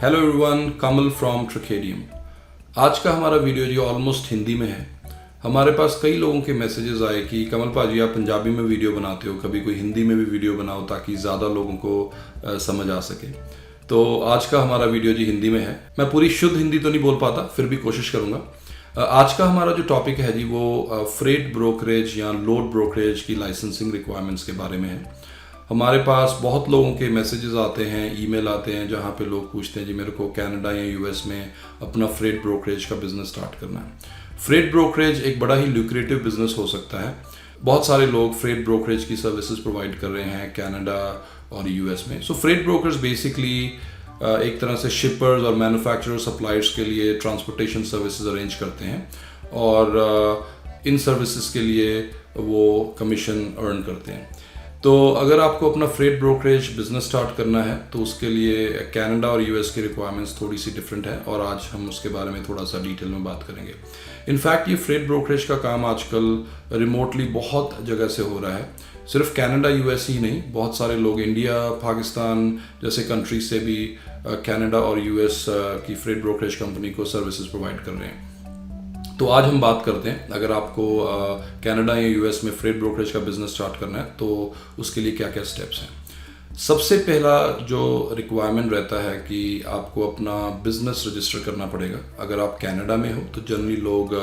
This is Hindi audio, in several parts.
Hello everyone, Kamal from Tricadium. आज का हमारा वीडियो जो ऑलमोस्ट हिंदी में है। हमारे पास कई लोगों के मैसेजेस आए कि कमल पाजी आप पंजाबी में वीडियो बनाते हो, कभी कोई हिंदी में भी वीडियो बनाओ ताकि ज़्यादा लोगों को समझ आ सके। तो आज का हमारा वीडियो जी हिंदी में है। मैं पूरी शुद्ध हिंदी तो नहीं बोल पाता, फिर भी कोशिश करूँगा। आज का हमारा जो टॉपिक है जी वो फ्रेट ब्रोकरेज या लोड ब्रोकरेज की लाइसेंसिंग रिक्वायरमेंट्स के बारे में है। हमारे पास बहुत लोगों के मैसेजेस आते हैं, ईमेल आते हैं, जहाँ पे लोग पूछते हैं जी मेरे को कनाडा या यूएस में अपना फ्रेट ब्रोकरेज का बिजनेस स्टार्ट करना है। फ्रेट ब्रोकरेज एक बड़ा ही ल्यूक्रेटिव बिजनेस हो सकता है। बहुत सारे लोग फ्रेट ब्रोकरेज की सर्विसेज प्रोवाइड कर रहे हैं कनाडा और यूएस में। सो फ्रेट ब्रोकर्स बेसिकली एक तरह से शिपर्स और मैन्युफैक्चरर सप्लायर्स के लिए ट्रांसपोर्टेशन सर्विसेज अरेंज करते हैं और इन सर्विसेज के लिए वो कमीशन अर्न करते हैं। तो अगर आपको अपना फ्रेट ब्रोकरेज बिजनेस स्टार्ट करना है तो उसके लिए कनाडा और यूएस की रिक्वायरमेंट्स थोड़ी सी डिफरेंट है और आज हम उसके बारे में थोड़ा सा डिटेल में बात करेंगे। इनफैक्ट ये फ्रेट ब्रोकरेज का काम आजकल रिमोटली बहुत जगह से हो रहा है। सिर्फ कनाडा यूएस ही नहीं, बहुत सारे लोग इंडिया, पाकिस्तान जैसे कंट्रीज से भी कनाडा और यूएस की फ्रेट ब्रोकरेज कंपनी को सर्विसेज प्रोवाइड कर रहे हैं। तो आज हम बात करते हैं अगर आपको कनाडा या यूएस में फ्रेट ब्रोकरेज का बिजनेस स्टार्ट करना है तो उसके लिए क्या क्या स्टेप्स हैं। सबसे पहला जो रिक्वायरमेंट रहता है कि आपको अपना बिजनेस रजिस्टर करना पड़ेगा। अगर आप कनाडा में हो तो जनरली लोग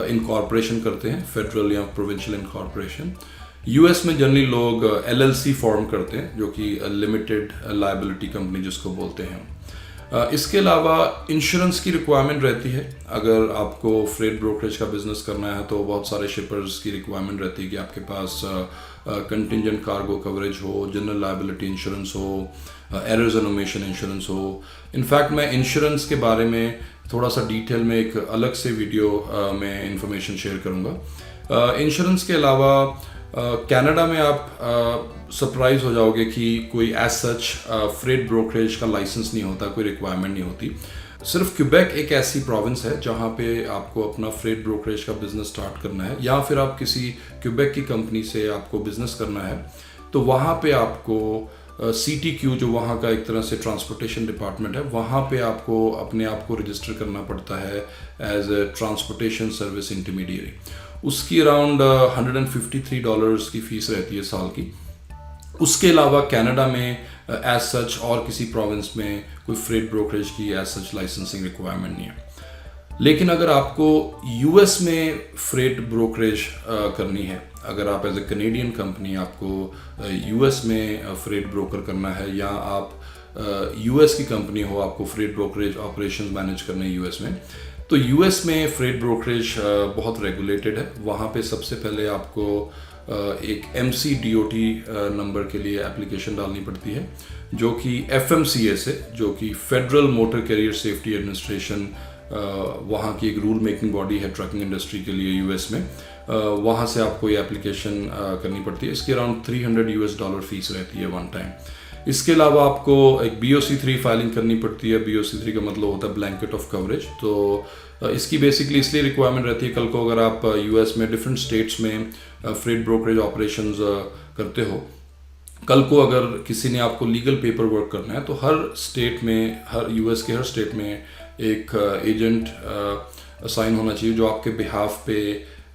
इनकॉर्पोरेशन करते हैं, फेडरल या प्रोविंशियल इनकॉर्पोरेशन। यूएस में जनरली लोग एलएलसी फॉर्म करते हैं जो कि लिमिटेड लायबिलिटी कंपनी जिसको बोलते हैं। इसके अलावा इंश्योरेंस की रिक्वायरमेंट रहती है। अगर आपको फ्रेट ब्रोकरेज का बिजनेस करना है तो बहुत सारे शिपर्स की रिक्वायरमेंट रहती है कि आपके पास कंटिंजेंट कार्गो कवरेज हो, जनरल लायबिलिटी इंश्योरेंस हो, एरर्स एंड ओमिशन इंश्योरेंस हो। इनफैक्ट मैं इंश्योरेंस के बारे में थोड़ा सा डिटेल में एक अलग से वीडियो में इंफॉर्मेशन शेयर करूँगा। इंश्योरेंस के अलावा कनाडा में आप सरप्राइज हो जाओगे कि कोई एज सच फ्रेट ब्रोकरेज का लाइसेंस नहीं होता, कोई रिक्वायरमेंट नहीं होती। सिर्फ क्यूबेक एक ऐसी प्रोविंस है जहाँ पे आपको अपना फ्रेट ब्रोकरेज का बिजनेस स्टार्ट करना है या फिर आप किसी क्यूबेक की कंपनी से आपको बिजनेस करना है तो वहाँ पे आपको CTQ जो वहाँ का एक तरह से ट्रांसपोर्टेशन डिपार्टमेंट है, वहाँ पे आपको अपने आप को रजिस्टर करना पड़ता है as a transportation service intermediary. उसकी अराउंड $153 की फीस रहती है साल की। उसके अलावा कनाडा में एज सच और किसी प्रोविंस में कोई फ्रेट ब्रोकरेज की एज सच लाइसेंसिंग रिक्वायरमेंट नहीं है। लेकिन अगर आपको यूएस में फ्रेट ब्रोकरेज करनी है, अगर आप एज ए कनेडियन कंपनी आपको यूएस में फ्रेट ब्रोकर करना है या आप यूएस की कंपनी हो, आपको फ्रेट ब्रोकरेज ऑपरेशंस मैनेज करने हैं यूएस में, तो यूएस में फ्रेट ब्रोकरेज बहुत रेगुलेटेड है। वहाँ पे सबसे पहले आपको एक MCDOT नंबर के लिए एप्लीकेशन डालनी पड़ती है जो कि FMCS है, जो कि federal motor carrier safety administration, वहाँ की एक रूल मेकिंग बॉडी है ट्रकिंग इंडस्ट्री के लिए यूएस में। वहाँ से आपको ये एप्लीकेशन करनी पड़ती है। इसकी अराउंड $300 फीस रहती है वन टाइम। इसके अलावा आपको एक BOC3 फाइलिंग करनी पड़ती है। BOC3 का मतलब होता है ब्लैंकेट ऑफ कवरेज। तो इसकी बेसिकली इसलिए रिक्वायरमेंट रहती है, कल को अगर आप यूएस में डिफरेंट स्टेट्स में फ्रेट ब्रोकरेज ऑपरेशंस करते हो, कल को अगर किसी ने आपको लीगल पेपर वर्क करना है तो हर स्टेट में, हर यूएस के हर स्टेट में एक एजेंट असाइन होना चाहिए जो आपके बिहाफ पे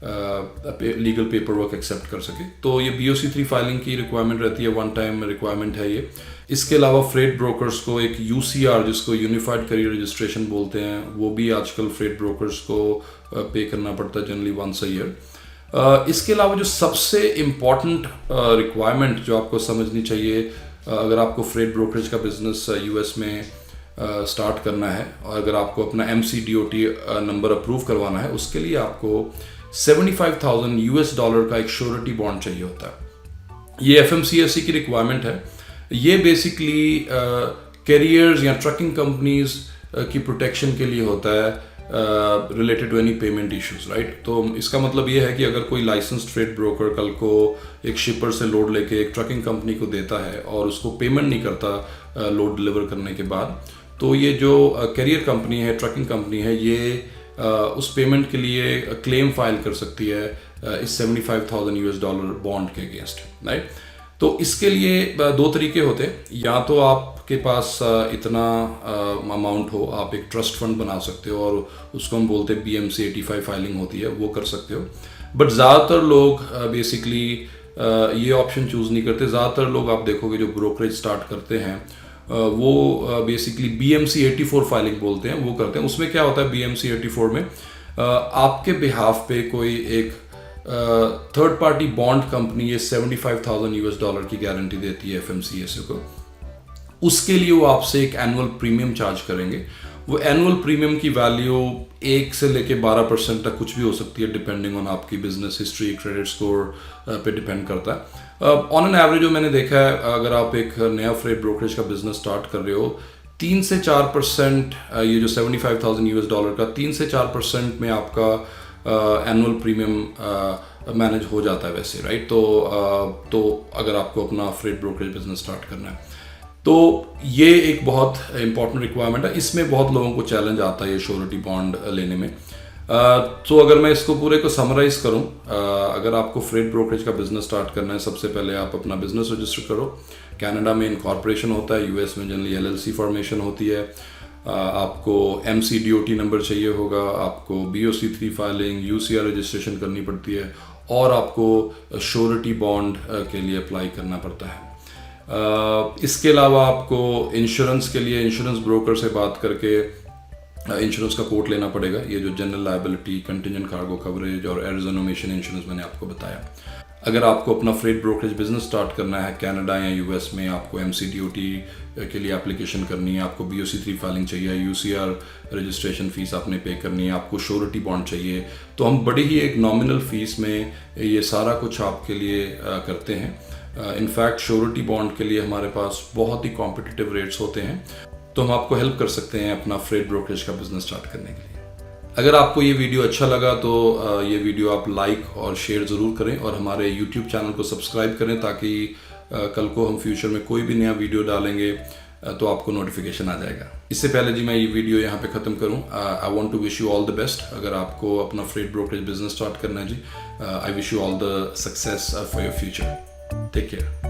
लीगल पेपर वर्क एक्सेप्ट कर सके। तो ये BOC3 फाइलिंग की रिक्वायरमेंट रहती है, वन टाइम रिक्वायरमेंट है ये। इसके अलावा फ्रेट ब्रोकर्स को एक UCR जिसको यूनिफाइड करियर रजिस्ट्रेशन बोलते हैं, वो भी आजकल फ्रेट ब्रोकर्स को पे करना पड़ता है जनरली वंस अ ईयर। इसके अलावा जो सबसे इम्पॉर्टेंट रिक्वायरमेंट जो आपको समझनी चाहिए अगर आपको फ्रेट ब्रोकरेज का बिजनेस यूएस में स्टार्ट करना है और अगर आपको अपना MCDOT नंबर अप्रूव करवाना है, उसके लिए आपको $75,000 का एक श्योरिटी बॉन्ड चाहिए होता है। ये FMCSC की रिक्वायरमेंट है। ये बेसिकली कैरियर्स या ट्रकिंग कंपनीज की प्रोटेक्शन के लिए होता है related to any payment issues, right. तो इसका मतलब ये है कि अगर कोई लाइसेंस्ड फ्रेट ब्रोकर कल को एक शिपर से लोड लेके एक ट्रकिंग कंपनी को देता है और उसको पेमेंट नहीं करता लोड डिलीवर करने के बाद, तो ये जो कैरियर कंपनी है, ट्रकिंग कंपनी है, ये उस पेमेंट के लिए क्लेम फाइल कर सकती है इस $75,000 बॉन्ड के अगेंस्ट, राइट। तो इसके लिए दो तरीके होते हैं। या तो आप आपके पास इतना अमाउंट हो, आप एक ट्रस्ट फंड बना सकते हो और उसको हम बोलते हैं BMC 85 फाइलिंग होती है, वो कर सकते हो। बट ज़्यादातर लोग बेसिकली ये ऑप्शन चूज़ नहीं करते। ज़्यादातर लोग आप देखोगे जो ब्रोकरेज स्टार्ट करते हैं वो बेसिकली BMC 84 फाइलिंग बोलते हैं, वो करते हैं। उसमें क्या होता है BMC 84 में आपके बिहाफ पे कोई एक थर्ड पार्टी बॉन्ड कंपनी ये $75,000 की गारंटी देती है FMCSA को। उसके लिए वो आपसे एक एनुअल प्रीमियम चार्ज करेंगे। वो एनुअल प्रीमियम की वैल्यू 1 से लेके 12% तक कुछ भी हो सकती है, डिपेंडिंग ऑन आपकी बिजनेस हिस्ट्री, क्रेडिट स्कोर पे डिपेंड करता है। ऑन एन एवरेज जो मैंने देखा है, अगर आप एक नया फ्रेट ब्रोकरेज का बिजनेस स्टार्ट कर रहे हो, 3 से 4% ये जो $75,000 का 3 से 4% में आपका एनुअल प्रीमियम मैनेज हो जाता है वैसे, राइट। तो अगर आपको अपना फ्रेट ब्रोकरेज बिजनेस स्टार्ट करना है तो ये एक बहुत इंपॉर्टेंट रिक्वायरमेंट है। इसमें बहुत लोगों को चैलेंज आता है ये श्योरिटी बॉन्ड लेने में। तो अगर मैं इसको पूरे को समराइज करूं, अगर आपको फ्रेट ब्रोकरेज का बिजनेस स्टार्ट करना है, सबसे पहले आप अपना बिजनेस रजिस्टर करो। कनाडा में इनकॉर्पोरेशन होता है, US में जनरली LLC फॉर्मेशन होती है। आपको MCDOT नंबर चाहिए होगा, आपको BOC3 फाइलिंग, UCR रजिस्ट्रेशन करनी पड़ती है और आपको श्योरिटी बॉन्ड के लिए अप्लाई करना पड़ता है। इसके अलावा आपको इंश्योरेंस के लिए इंश्योरेंस ब्रोकर से बात करके इंश्योरेंस का कोट लेना पड़ेगा। ये जो general liability, contingent cargo coverage और एरर्स एंड ओमिशन इंश्योरेंस मैंने आपको बताया। अगर आपको अपना फ्रेट ब्रोकरेज बिजनेस स्टार्ट करना है कनाडा या US में, आपको MCDOT के लिए एप्लीकेशन करनी है, आपको BOC3 फाइलिंग चाहिए, UCR रजिस्ट्रेशन फीस आपने पे करनी है, आपको श्योरिटी बॉन्ड चाहिए, तो हम बड़ी ही एक नॉमिनल फीस में ये सारा कुछ आपके लिए करते हैं। इनफैक्ट श्योरिटी बॉन्ड के लिए हमारे पास बहुत ही कॉम्पिटिटिव रेट्स होते हैं, तो हम आपको हेल्प कर सकते हैं अपना फ्रेट ब्रोकरेज का बिजनेस स्टार्ट करने के लिए। अगर आपको ये वीडियो अच्छा लगा तो ये वीडियो आप लाइक और शेयर ज़रूर करें और हमारे YouTube चैनल को सब्सक्राइब करें, ताकि कल को हम फ्यूचर में कोई भी नया वीडियो डालेंगे तो आपको नोटिफिकेशन आ जाएगा। इससे पहले जी मैं ये वीडियो यहाँ पे ख़त्म करूँ, I want to wish you all the best. अगर आपको अपना फ्रेट ब्रोकरेज बिजनेस स्टार्ट करना है जी, I wish you all the success for your future. Take care.